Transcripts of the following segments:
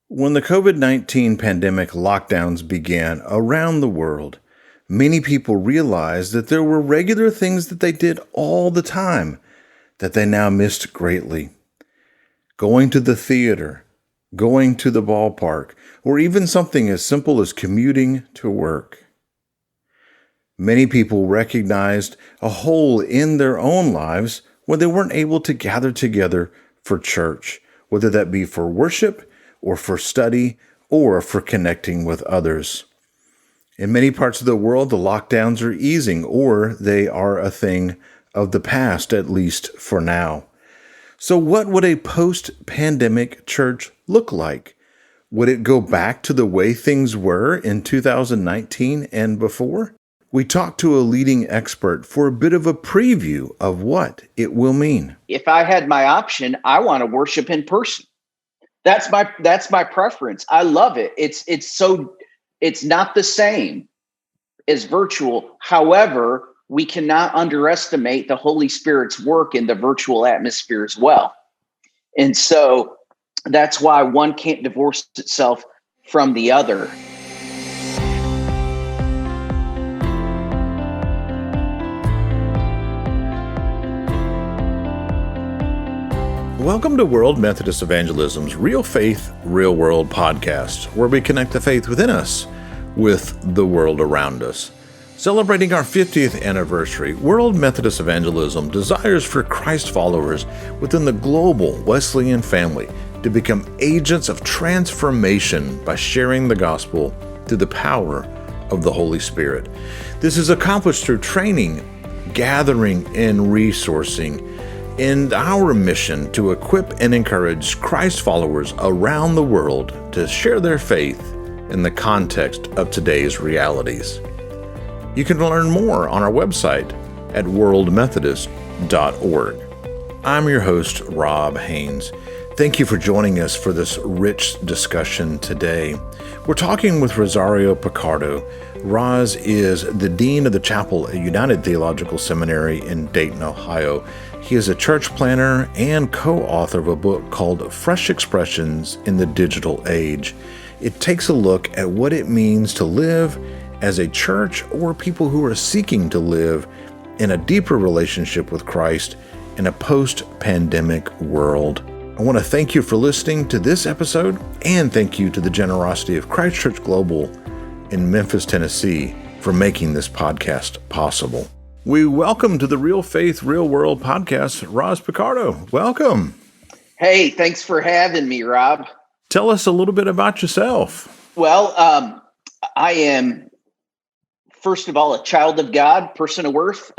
When the COVID-19 pandemic lockdowns began around the world, many people realized that there were regular things that they did all the time that they now missed greatly. Going to the theater, going to the ballpark, or even something as simple as commuting to work. Many people recognized a hole in their own lives when they weren't able to gather together for church, whether that be for worship or for study or for connecting with others. In many parts of the world, the lockdowns are easing, or they are a thing of the past, at least for now. So what would a post-pandemic church look like? Would it go back to the way things were in 2019 and before? We talked to a leading expert for a bit of a preview of what it will mean. If I had my option, I want to worship in person. That's my preference. I love it. It's not the same as virtual. However, we cannot underestimate the Holy Spirit's work in the virtual atmosphere as well. And so that's why one can't divorce itself from the other. Welcome to World Methodist Evangelism's Real Faith, Real World podcast, where we connect the faith within us with the world around us. Celebrating our 50th anniversary, World Methodist Evangelism desires for Christ followers within the global Wesleyan family to become agents of transformation by sharing the gospel through the power of the Holy Spirit. This is accomplished through training, gathering, and resourcing, and our mission to equip and encourage Christ followers around the world to share their faith in the context of today's realities. You can learn more on our website at worldmethodist.org. I'm your host, Rob Haynes. Thank you for joining us for this rich discussion today. We're talking with Rosario Picardo. Roz is the Dean of the Chapel at United Theological Seminary in Dayton, Ohio. He is a church planner and co-author of a book called Fresh Expressions in the Digital Age. It takes a look at what it means to live as a church or people who are seeking to live in a deeper relationship with Christ in a post-pandemic world. I want to thank you for listening to this episode, and thank you to the generosity of Christ Church Global in Memphis, Tennessee, for making this podcast possible. We welcome to the Real Faith, Real World podcast, Roz Picardo. Welcome. Hey, thanks for having me, Rob. Tell us a little bit about yourself. Well, I am, first of all, a child of God, person of worth.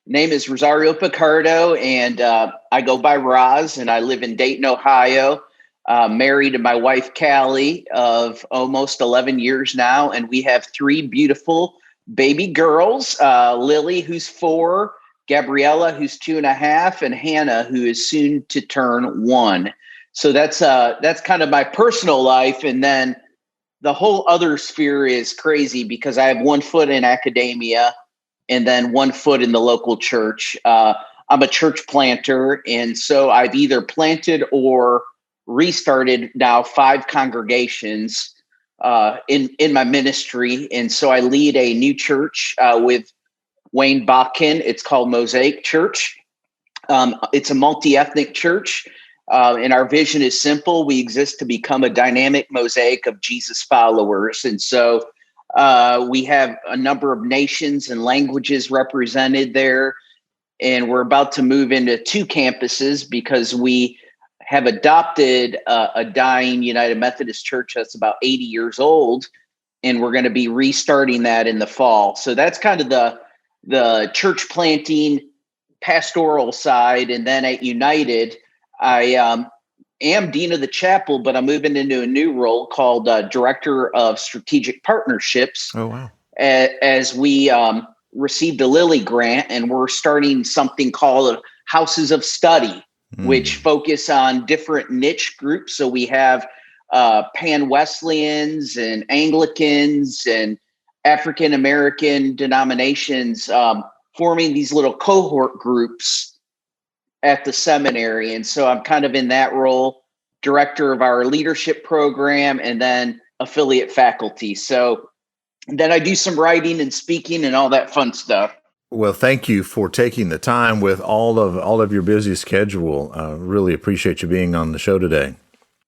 Name is Rosario Picardo, and I go by Roz, and I live in Dayton, Ohio. Married to my wife, Callie, of almost 11 years now, and we have three beautiful baby girls, Lily, who's 4, Gabriella, who's 2.5, and Hannah, who is soon to turn 1. So that's kind of my personal life. And then the whole other sphere is crazy because I have 1 foot in academia and then 1 foot in the local church. I'm a church planter. And so I've either planted or restarted now 5 congregations in my ministry. And so I lead a new church with Wayne Botkin. It's called Mosaic Church. It's a multi-ethnic church. And our vision is simple. We exist to become a dynamic mosaic of Jesus followers. And so we have a number of nations and languages represented there. And we're about to move into 2 campuses because we have adopted a dying United Methodist Church that's about 80 years old, and we're going to be restarting that in the fall. So that's kind of the church planting pastoral side. And then at United, I am Dean of the Chapel, but I'm moving into a new role called Director of Strategic Partnerships. Oh, wow. As we received a Lilly grant, and we're starting something called Houses of Study, which focus on different niche groups. So we have Pan-Wesleyans and Anglicans and African-American denominations forming these little cohort groups at the seminary. And so I'm kind of in that role, director of our leadership program, and then affiliate faculty. So then I do some writing and speaking and all that fun stuff. Well, thank you for taking the time with all of your busy schedule. Really appreciate you being on the show today.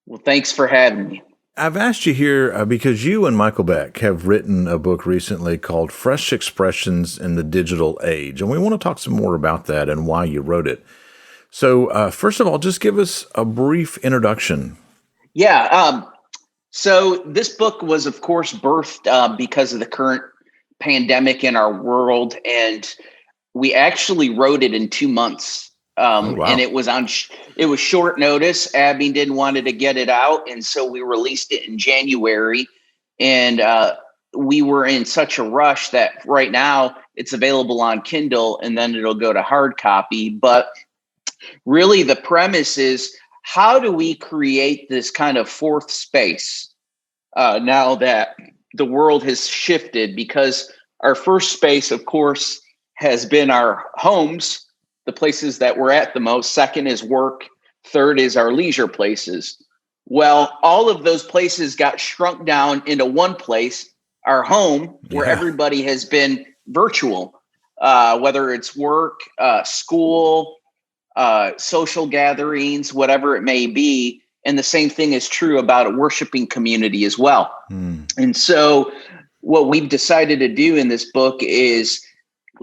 Well, thanks for having me. I've asked you here because you and Michael Beck have written a book recently called Fresh Expressions in the Digital Age, and we want to talk some more about that and why you wrote it. So first of all, just give us a brief introduction. Yeah. So this book was, of course, birthed because of the current pandemic in our world, and we actually wrote it in 2 months. Wow. And it was short notice. Abby didn't want to get it out, and so we released it in January. And we were in such a rush that right now it's available on Kindle, and then it'll go to hard copy. But really, the premise is, how do we create this kind of fourth space now that the world has shifted? Because our first space, of course, has been our homes, the places that we're at the most. Second is work. Third is our leisure places. Well, all of those places got shrunk down into one place, our home, where everybody has been virtual, whether it's work, school, social gatherings, whatever it may be. And the same thing is true about a worshiping community as well. And so what we've decided to do in this book is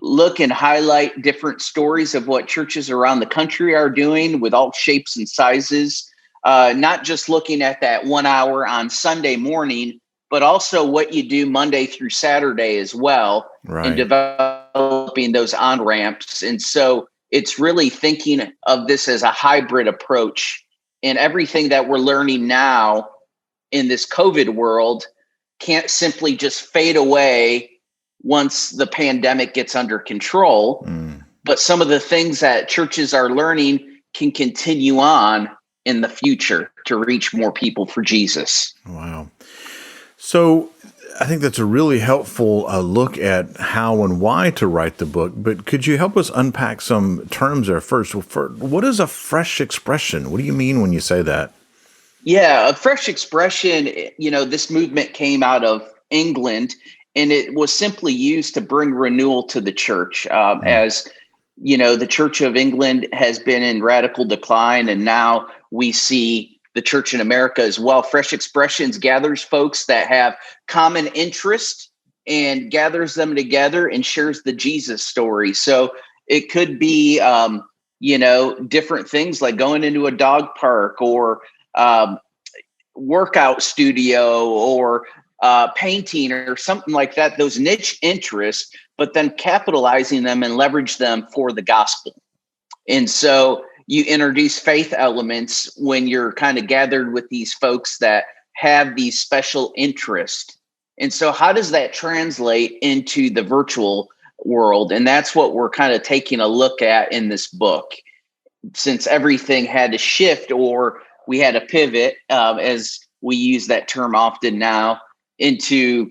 look and highlight different stories of what churches around the country are doing with all shapes and sizes, not just looking at that 1 hour on Sunday morning, but also what you do Monday through Saturday as well, and developing those on-ramps. And so it's really thinking of this as a hybrid approach, and everything that we're learning now in this COVID world can't simply just fade away once the pandemic gets under control. But some of the things that churches are learning can continue on in the future to reach more people for Jesus. Wow. So I think that's a really helpful look at how and why to write the book. But could you help us unpack some terms there first? What is a fresh expression? What do you mean when you say that? Yeah, a fresh expression, this movement came out of England, and it was simply used to bring renewal to the church. As the Church of England has been in radical decline, and now we see the church in America as well. Fresh Expressions gathers folks that have common interest and gathers them together and shares the Jesus story. So it could be, different things like going into a dog park or workout studio or painting or something like that, those niche interests, but then capitalizing them and leverage them for the gospel. And so you introduce faith elements when you're kind of gathered with these folks that have these special interests. And so how does that translate into the virtual world? And that's what we're kind of taking a look at in this book. Since everything had to shift, or we had to pivot, as we use that term often now, into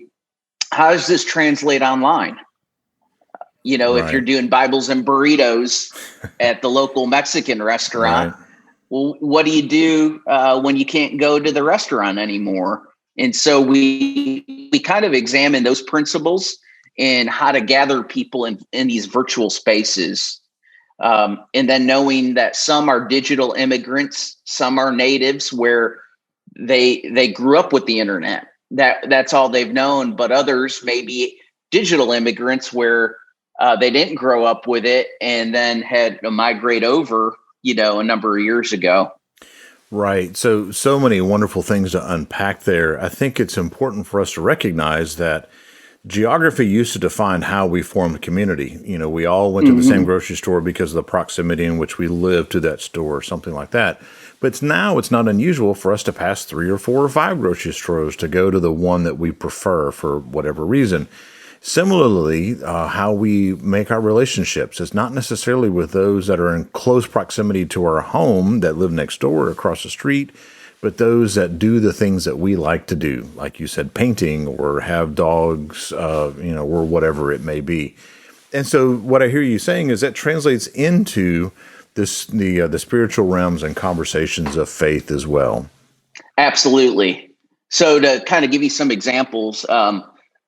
how does this translate online? If you're doing Bibles and burritos at the local Mexican restaurant, well, what do you do when you can't go to the restaurant anymore? And so we kind of examine those principles and how to gather people in these virtual spaces. And then knowing that some are digital immigrants, some are natives where they grew up with the internet. That's all they've known, but others may be digital immigrants where they didn't grow up with it and then had to migrate over, a number of years ago. Right. So many wonderful things to unpack there. I think it's important for us to recognize that geography used to define how we formed community. We all went to the same grocery store because of the proximity in which we lived to that store or something like that. But now it's not unusual for us to pass 3 or 4 or 5 grocery stores to go to the one that we prefer for whatever reason. Similarly, how we make our relationships is not necessarily with those that are in close proximity to our home that live next door or across the street, but those that do the things that we like to do, like you said, painting or have dogs, or whatever it may be. And so what I hear you saying is that translates into the spiritual realms and conversations of faith as well. Absolutely. So to kind of give you some examples,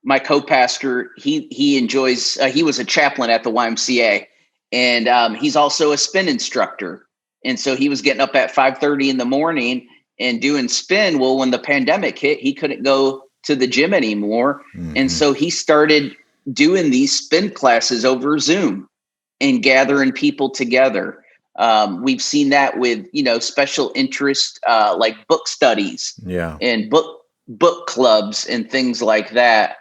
my co-pastor, he enjoys, he was a chaplain at the YMCA, and he's also a spin instructor. And so he was getting up at 5:30 in the morning and doing spin. Well, when the pandemic hit, he couldn't go to the gym anymore. And so he started doing these spin classes over Zoom and gathering people together. We've seen that with, special interest, like book studies and book clubs and things like that.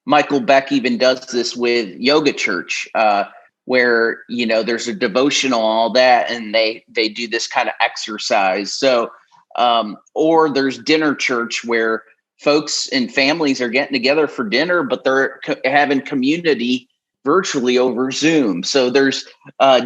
Michael Beck even does this with Yoga Church, where, there's a devotional, all that, and they do this kind of exercise. So, or there's dinner church where folks and families are getting together for dinner, but they're having community virtually over Zoom. So there's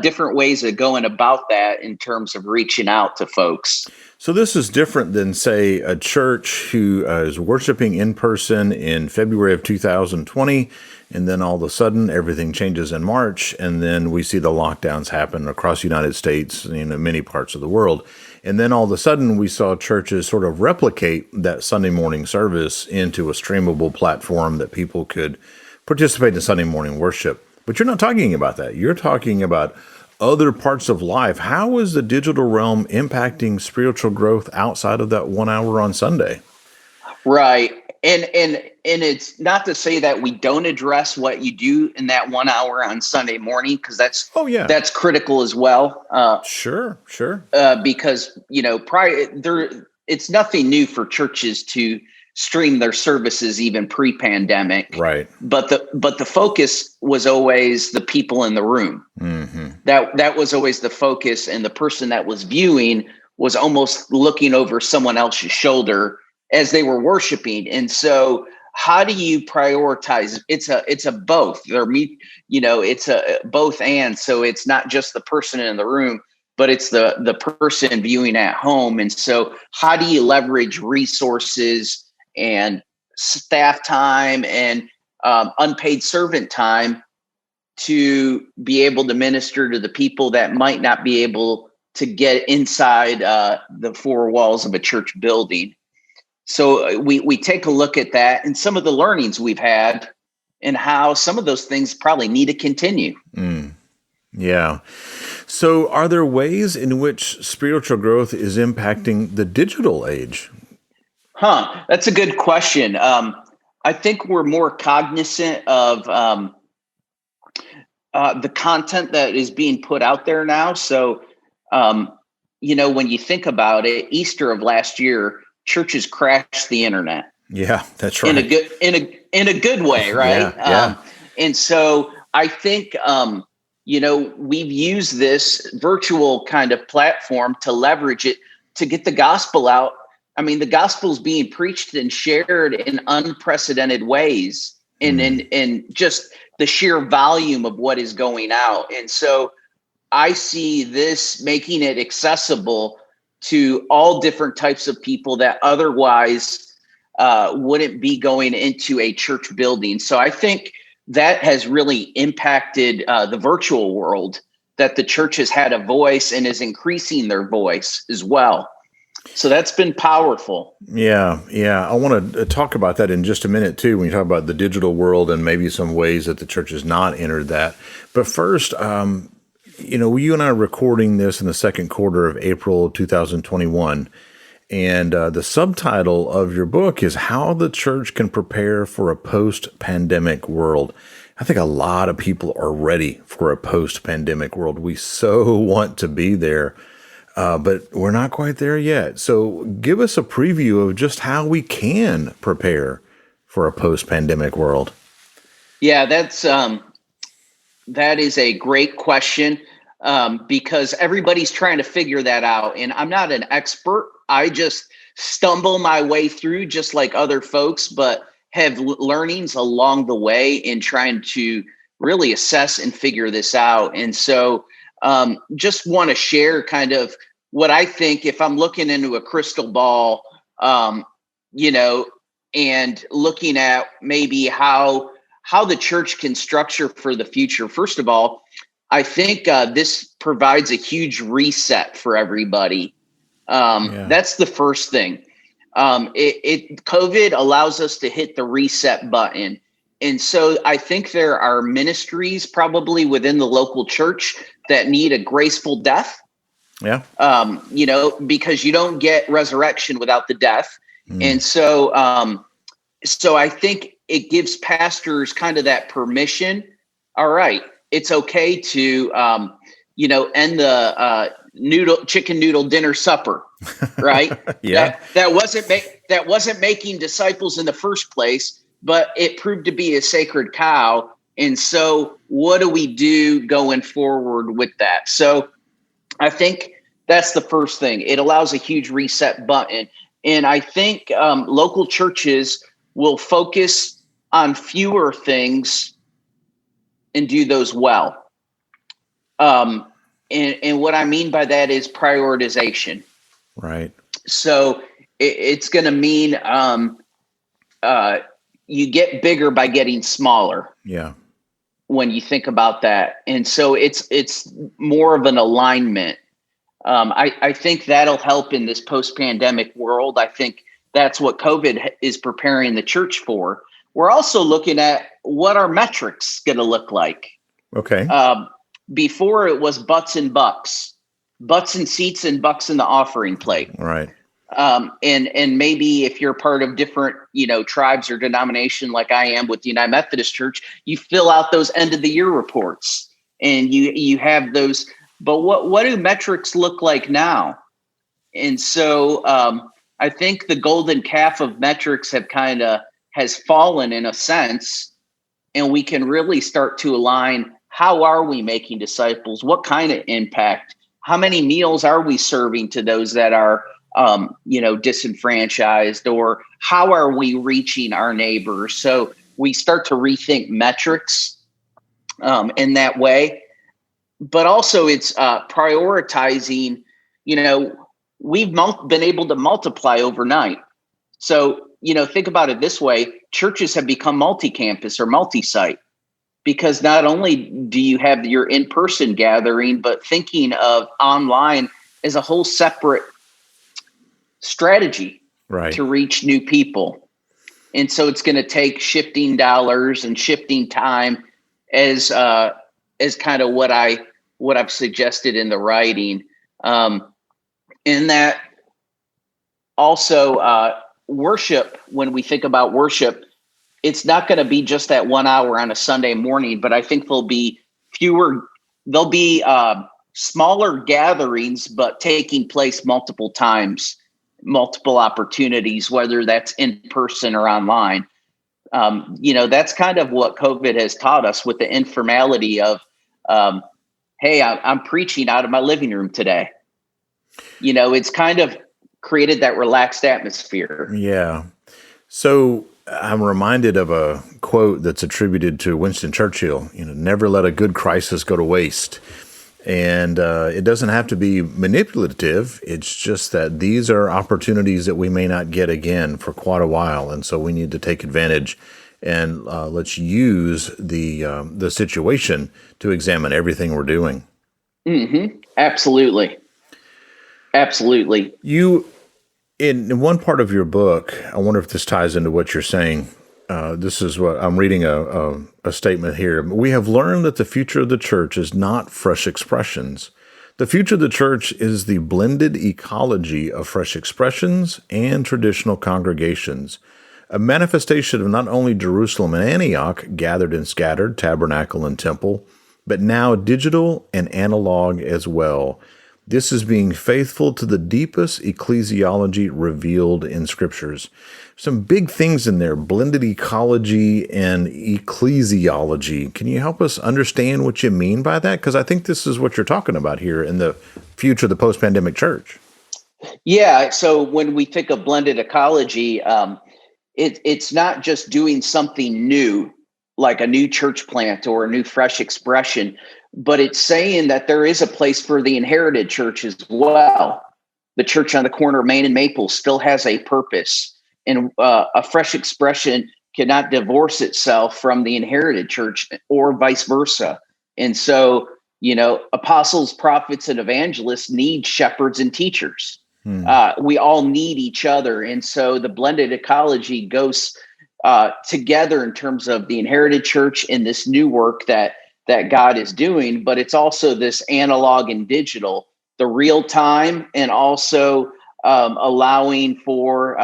different ways of going about that in terms of reaching out to folks. So this is different than, say, a church who is worshiping in person in February of 2020, and then all of a sudden everything changes in March, and then we see the lockdowns happen across the United States, many parts of the world. And then all of a sudden we saw churches sort of replicate that Sunday morning service into a streamable platform that people could participate in Sunday morning worship. But you're not talking about that. You're talking about other parts of life. How is the digital realm impacting spiritual growth outside of that 1 hour on Sunday? Right. And it's not to say that we don't address what you do in that 1 hour on Sunday morning, because that's critical as well. Sure. Because it's nothing new for churches to stream their services even pre-pandemic. Right. But the focus was always the people in the room. Mm-hmm. That was always the focus, and the person that was viewing was almost looking over someone else's shoulder as they were worshiping. And so how do you prioritize? It's a both. It's a both and. So it's not just the person in the room, but it's the person viewing at home. And so how do you leverage resources and staff time and unpaid servant time to be able to minister to the people that might not be able to get inside the four walls of a church building? So we take a look at that and some of the learnings we've had and how some of those things probably need to continue. Yeah. So are there ways in which spiritual growth is impacting the digital age? That's a good question. I think we're more cognizant of the content that is being put out there now. So, when you think about it, Easter of last year, churches crashed the internet. Yeah, that's right. In a good way, right? Yeah. And so I think we've used this virtual kind of platform to leverage it to get the gospel out. I mean, the gospel is being preached and shared in unprecedented ways, and just the sheer volume of what is going out. And so I see this making it accessible to all different types of people that otherwise wouldn't be going into a church building. So I think that has really impacted the virtual world, that the church has had a voice and is increasing their voice as well. So that's been powerful. Yeah. I want to talk about that in just a minute, too, when you talk about the digital world and maybe some ways that the church has not entered that. But first, you and I are recording this in the second quarter of April 2021, and the subtitle of your book is How the Church Can Prepare for a Post-Pandemic World. I think a lot of people are ready for a post-pandemic world. We so want to be there. But we're not quite there yet. So give us a preview of just how we can prepare for a post-pandemic world. Yeah, that is a great question, because everybody's trying to figure that out. And I'm not an expert. I just stumble my way through just like other folks, but have learnings along the way in trying to really assess and figure this out. And so just want to share kind of what I think, if I'm looking into a crystal ball, and looking at maybe how the church can structure for the future. First of all, I think this provides a huge reset for everybody. That's the first thing. COVID allows us to hit the reset button. And so I think there are ministries probably within the local church that need a graceful death. Yeah. Because you don't get resurrection without the death. And so I think it gives pastors kind of that permission. All right, it's okay to, end the chicken noodle dinner supper, right? Yeah. That wasn't making disciples in the first place, but it proved to be a sacred cow. And so what do we do going forward with that? So I think that's the first thing. It allows a huge reset button. And I think local churches will focus on fewer things and do those well. And what I mean by that is prioritization. Right. So it's going to mean you get bigger by getting smaller. Yeah. When you think about that. And so it's more of an alignment. I think that'll help in this post-pandemic world. I think that's what COVID is preparing the church for. We're also looking at what our metrics going to look like. Okay. Before it was butts and bucks, butts and seats and bucks in the offering plate. Right. And maybe if you're part of different, tribes or denomination like I am with the United Methodist Church, you fill out those end of the year reports and you have those. But what do metrics look like now? And so I think the golden calf of metrics has fallen in a sense, and we can really start to align. How are we making disciples? What kind of impact? How many meals are we serving to those that are disenfranchised, or how are we reaching our neighbors? So we start to rethink metrics in that way, but also it's prioritizing. We've been able to multiply overnight. So, think about it this way. Churches have become multi-campus or multi-site because not only do you have your in-person gathering, but thinking of online as a whole separate strategy to reach new people. And so it's going to take shifting dollars and shifting time as kind of what I've suggested in the writing. In that also worship, when we think about worship, it's not going to be just that 1 hour on a Sunday morning, but I think there'll be smaller gatherings, but taking place multiple times, multiple opportunities, whether that's in person or online. That's kind of what COVID has taught us with the informality of, hey, I'm preaching out of my living room today. It's kind of created that relaxed atmosphere. Yeah. So I'm reminded of a quote that's attributed to Winston Churchill, never let a good crisis go to waste. And it doesn't have to be manipulative. It's just that these are opportunities that we may not get again for quite a while. And so we need to take advantage and let's use the situation to examine everything we're doing. Mm-hmm. Absolutely. Absolutely. In one part of your book, I wonder if this ties into what you're saying. This is what I'm reading a statement here. We have learned that the future of the church is not fresh expressions. The future of the church is the blended ecology of fresh expressions and traditional congregations, a manifestation of not only Jerusalem and Antioch, gathered and scattered, tabernacle and temple, but now digital and analog as well. This is being faithful to the deepest ecclesiology revealed in scriptures. Some big things in there, blended ecology and ecclesiology. Can you help us understand what you mean by that? Because I think this is what you're talking about here in the future of the post-pandemic church. Yeah. So when we think of blended ecology, it's not just doing something new, like a new church plant or a new fresh expression, but it's saying that there is a place for the inherited church as well. The church on the corner of Main and Maple still has a purpose, and a fresh expression cannot divorce itself from the inherited church or vice versa. And so, apostles, prophets, and evangelists need shepherds and teachers. We all need each other. And so the blended ecology goes together in terms of the inherited church and this new work that God is doing. But it's also this analog and digital, the real time, and also allowing for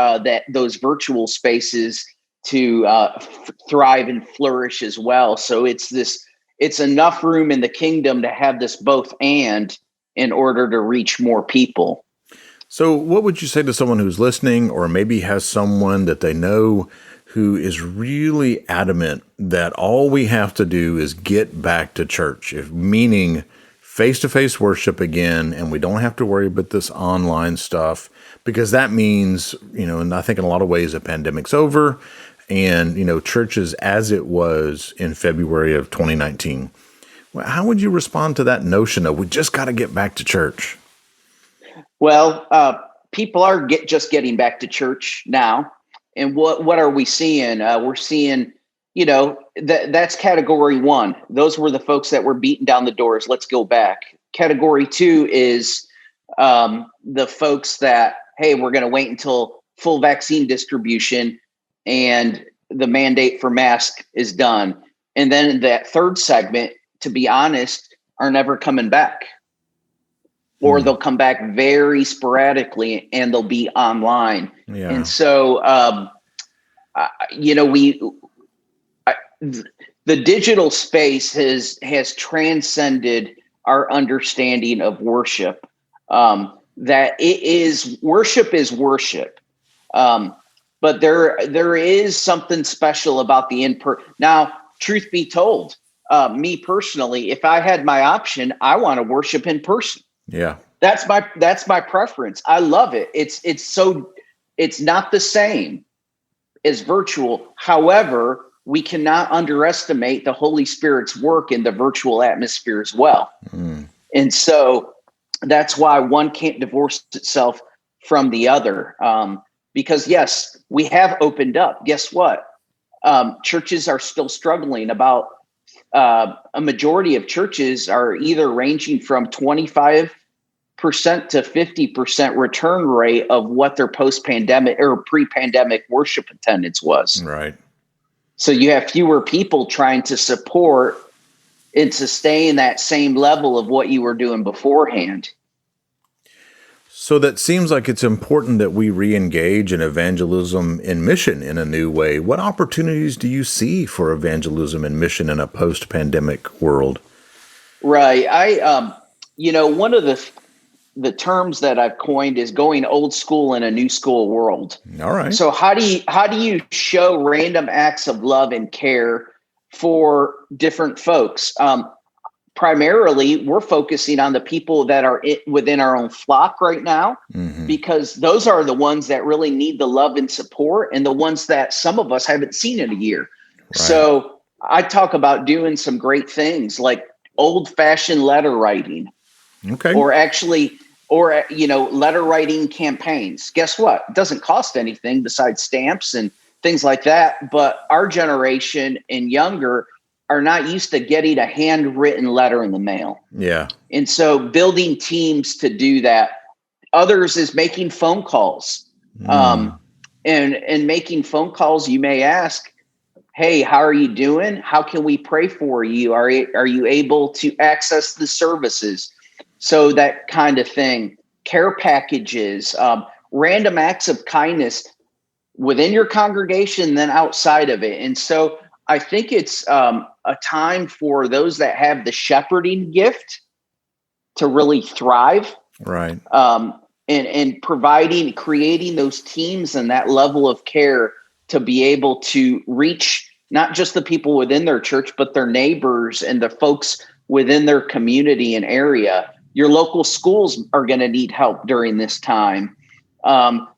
those virtual spaces to thrive and flourish as well. So it's enough room in the kingdom to have this both and in order to reach more people. So what would you say to someone who's listening, or maybe has someone that they know who is really adamant that all we have to do is get back to church, meaning face-to-face worship again, and we don't have to worry about this online stuff, because that means, and I think in a lot of ways the pandemic's over, and, church is as it was in February of 2019. Well, how would you respond to that notion of we just got to get back to church? Well, people are just getting back to church now. And what are we seeing? We're seeing, that's category one. Those were the folks that were beating down the doors. Let's go back. Category two is the folks that, hey, we're going to wait until full vaccine distribution and the mandate for mask is done. And then that third segment, to be honest, are never coming back. Or they'll come back very sporadically and they'll be online. Yeah. And so, the digital space has transcended our understanding of worship. That worship is worship. But there is something special about the in-person. Now, truth be told, me personally, if I had my option, I want to worship in person. Yeah. That's my preference. I love it. It's not the same as virtual. However, we cannot underestimate the Holy Spirit's work in the virtual atmosphere as well. And so that's why one can't divorce itself from the other. Because yes, we have opened up. Guess what? Churches are still struggling. About a majority of churches are either ranging from 25% to 50% return rate of what their post-pandemic or pre-pandemic worship attendance was. Right. So you have fewer people trying to support and sustain that same level of what you were doing beforehand. So that seems like it's important that we re-engage in evangelism and mission in a new way. What opportunities do you see for evangelism and mission in a post-pandemic world? Right. One of the terms that I've coined is going old school in a new school world. All right. So how do you show random acts of love and care for different folks? Primarily, we're focusing on the people that are within our own flock right now, because those are the ones that really need the love and support, and the ones that some of us haven't seen in a year. Right. So I talk about doing some great things like old-fashioned letter writing. Okay. Or letter writing campaigns. Guess what? It doesn't cost anything besides stamps and things like that. But our generation and younger are not used to getting a handwritten letter in the mail. Yeah. And so building teams to do that. Others is making phone calls. And making phone calls, you may ask, hey, how are you doing? How can we pray for you? Are you able to access the services? So that kind of thing. Care packages, random acts of kindness within your congregation, then outside of it. And so I think it's a time for those that have the shepherding gift to really thrive. Right. And creating those teams and that level of care to be able to reach not just the people within their church, but their neighbors and the folks within their community and area. Your local schools are going to need help during this time.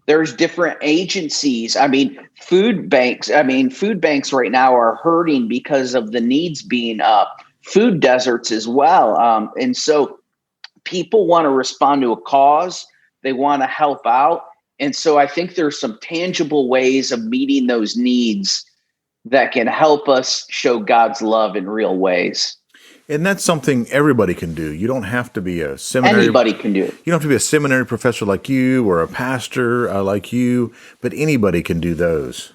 There's different agencies. Food banks right now are hurting because of the needs being up. Food deserts as well. And so people want to respond to a cause. They want to help out. And so I think there's some tangible ways of meeting those needs that can help us show God's love in real ways. And that's something everybody can do. You don't have to be a seminary. Anybody can do it. You don't have to be a seminary professor like you or a pastor like you, but anybody can do those.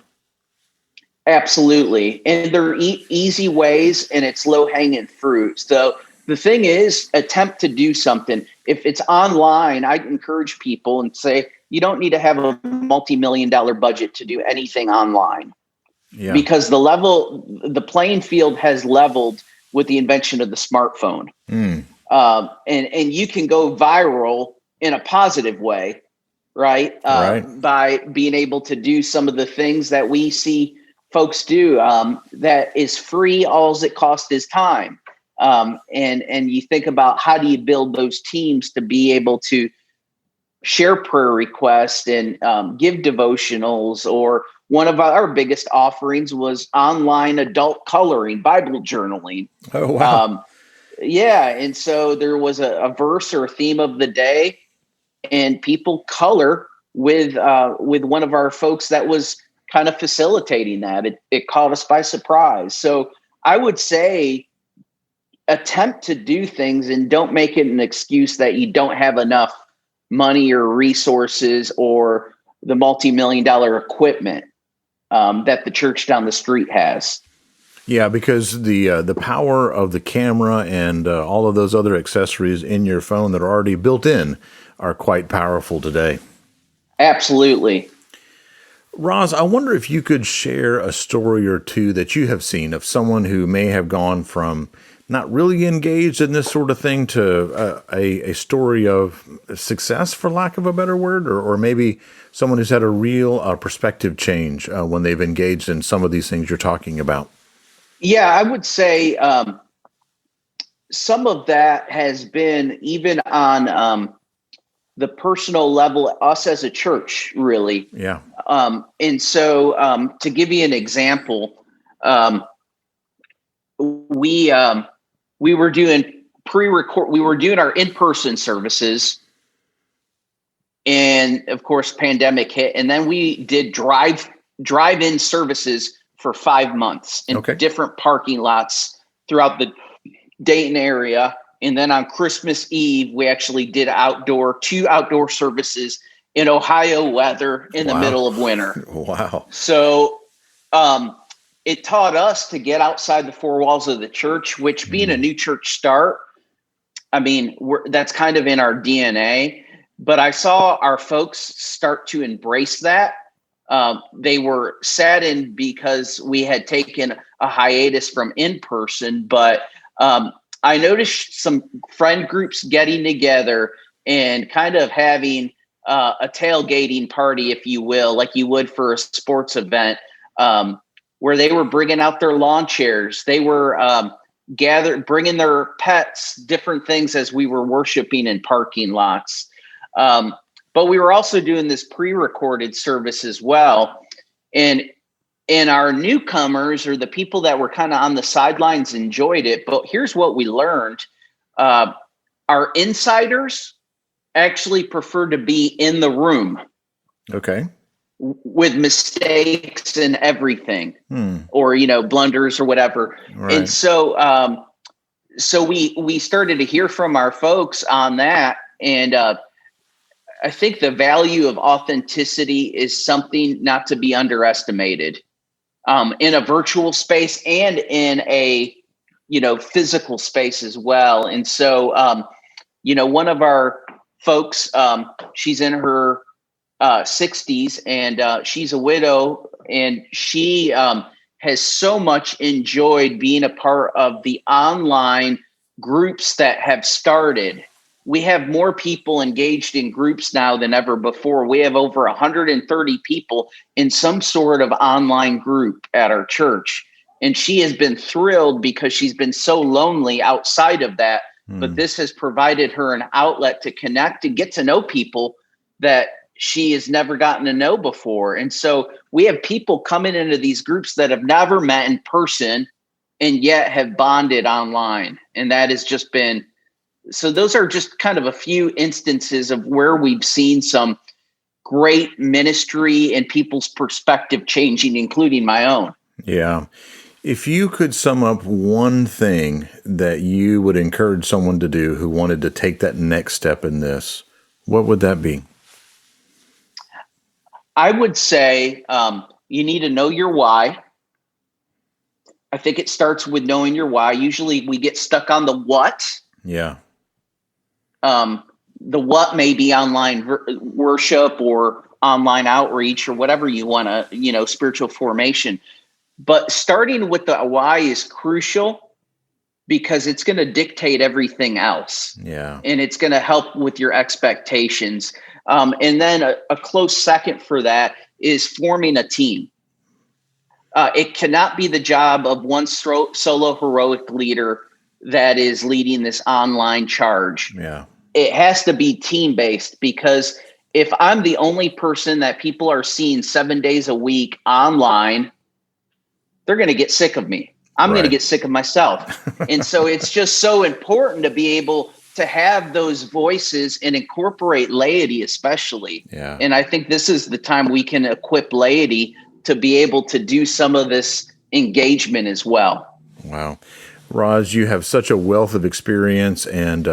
Absolutely. And they're easy ways, and it's low-hanging fruit. So the thing is, attempt to do something. If it's online, I encourage people and say, you don't need to have a multi-million-dollar budget to do anything online. Yeah. Because the playing field has leveled with the invention of the smartphone. And you can go viral in a positive way, right? By being able to do some of the things that we see folks do that is free. All it costs is time. And you think about, how do you build those teams to be able to share prayer requests and give devotionals? Or one of our biggest offerings was online adult coloring, Bible journaling. Oh, wow. Yeah. And so there was a verse or a theme of the day, and people color with one of our folks that was kind of facilitating that. It caught us by surprise. So I would say, attempt to do things, and don't make it an excuse that you don't have enough money or resources or the multi-million-dollar equipment that the church down the street has. Yeah, because the power of the camera and all of those other accessories in your phone that are already built in are quite powerful today. Absolutely. Roz, I wonder if you could share a story or two that you have seen of someone who may have gone from not really engaged in this sort of thing to a story of success, for lack of a better word, or maybe someone who's had a real perspective change when they've engaged in some of these things you're talking about. Yeah, I would say some of that has been even on the personal level, us as a church, really. Yeah. And so to give you an example, we were doing we were doing our in-person services, and of course pandemic hit, and then we did drive-in services for 5 months in different parking lots throughout the Dayton area. And then on Christmas Eve, we actually did two outdoor services in Ohio weather in the middle of winter. Wow. So it taught us to get outside the four walls of the church, which being a new church start, I mean, that's kind of in our DNA. But I saw our folks start to embrace that. They were saddened because we had taken a hiatus from in-person, but I noticed some friend groups getting together and kind of having a tailgating party, if you will, like you would for a sports event, where they were bringing out their lawn chairs. They were bringing their pets, different things as we were worshiping in parking lots. But we were also doing this pre-recorded service as well. And our newcomers, or the people that were kind of on the sidelines, enjoyed it. But here's what we learned. Our insiders actually prefer to be in the room. Okay. With mistakes and everything, or, blunders or whatever. Right. And so, we started to hear from our folks on that. And, I think the value of authenticity is something not to be underestimated, in a virtual space and in a, physical space as well. And so, one of our folks, she's in her 60s, and she's a widow, and she has so much enjoyed being a part of the online groups that have started. We have more people engaged in groups now than ever before. We have over 130 people in some sort of online group at our church. And she has been thrilled because she's been so lonely outside of that. But this has provided her an outlet to connect and get to know people that she has never gotten to know before. And so we have people coming into these groups that have never met in person and yet have bonded online. And that has just been... So those are just kind of a few instances of where we've seen some great ministry and people's perspective changing, including my own. Yeah. If you could sum up one thing that you would encourage someone to do who wanted to take that next step in this, what would that be? I would say you need to know your why. I think it starts with knowing your why. Usually we get stuck on the what. Yeah. The what may be online worship or online outreach or whatever you want to, spiritual formation. But starting with the why is crucial because it's going to dictate everything else. Yeah. And it's going to help with your expectations. And then a close second for that is forming a team. It cannot be the job of one solo heroic leader that is leading this online charge. Yeah. It has to be team-based, because if I'm the only person that people are seeing 7 days a week online, they're going to get sick of me. I'm going to get sick of myself. And so it's just so important to be able to have those voices and incorporate laity especially. Yeah. And I think this is the time we can equip laity to be able to do some of this engagement as well. Wow. Roz, you have such a wealth of experience and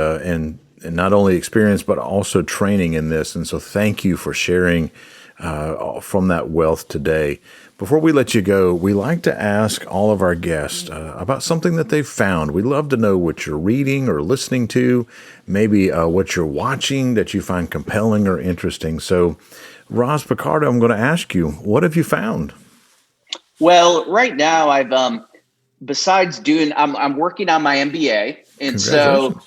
not only experience, but also training in this. And so thank you for sharing from that wealth today. Before we let you go, we like to ask all of our guests about something that they've found. We'd love to know what you're reading or listening to, maybe what you're watching that you find compelling or interesting. So, Roz Picardo, I'm going to ask you, what have you found? Well, right now I've besides I'm working on my MBA, and so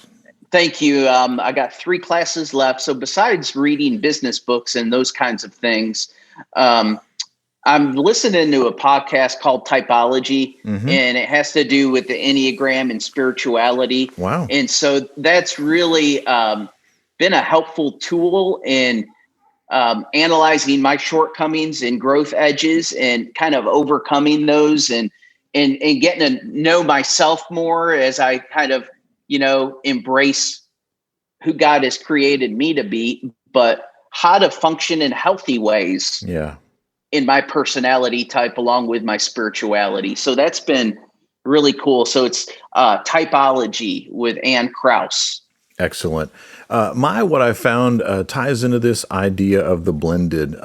thank you. I got 3 classes left. So besides reading business books and those kinds of things, I'm listening to a podcast called Typology, and it has to do with the Enneagram and spirituality. Wow. And so that's really been a helpful tool in analyzing my shortcomings and growth edges and kind of overcoming those and getting to know myself more as I kind of, embrace who God has created me to be, but how to function in healthy ways. Yeah. In my personality type along with my spirituality. So that's been really cool. So it's Typology with Ann Krause. Excellent. What I found ties into this idea of the blended.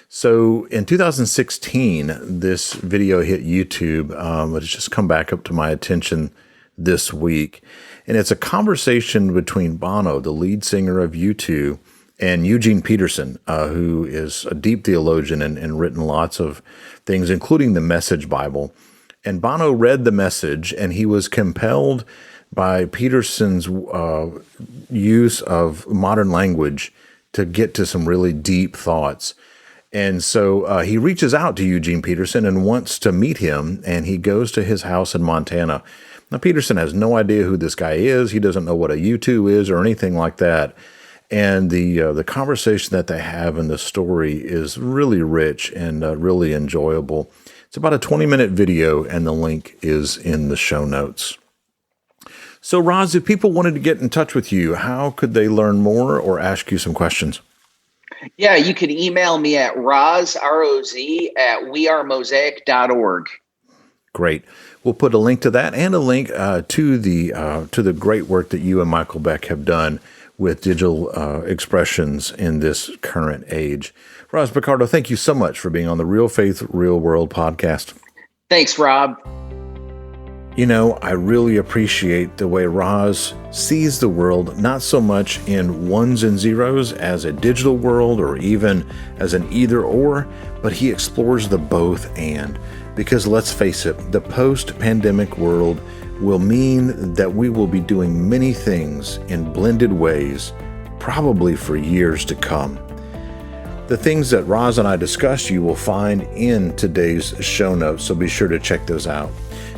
So in 2016, this video hit YouTube, but it's just come back up to my attention this week. And it's a conversation between Bono, the lead singer of U2, and Eugene Peterson, who is a deep theologian and written lots of things, including the Message Bible. And Bono read the message, and he was compelled by Peterson's use of modern language to get to some really deep thoughts. And so he reaches out to Eugene Peterson and wants to meet him, and he goes to his house in Montana. Now, Peterson has no idea who this guy is. He doesn't know what a U2 is or anything like that. And the conversation that they have in the story is really rich and really enjoyable. It's about a 20-minute video, and the link is in the show notes. So, Roz, if people wanted to get in touch with you, how could they learn more or ask you some questions? Yeah, you can email me at Roz, R-O-Z, at wearemosaic.org. Great. We'll put a link to that and a link to the great work that you and Michael Beck have done with digital expressions in this current age. Roz Picardo, thank you so much for being on the Real Faith, Real World podcast. Thanks, Rob. I really appreciate the way Roz sees the world, not so much in ones and zeros as a digital world or even as an either or, but he explores the both and. Because let's face it, the post-pandemic world will mean that we will be doing many things in blended ways, probably for years to come. The things that Roz and I discussed you will find in today's show notes, so be sure to check those out.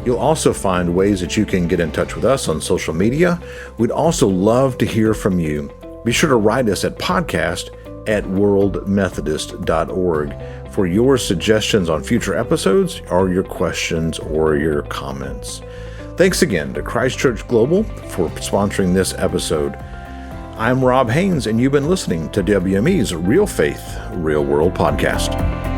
You'll also find ways that you can get in touch with us on social media. We'd also love to hear from you. Be sure to write us at podcast@worldmethodist.org for your suggestions on future episodes or your questions or your comments. Thanks again to Christ Church Global for sponsoring this episode. I'm Rob Haynes, and you've been listening to WME's Real Faith, Real World podcast.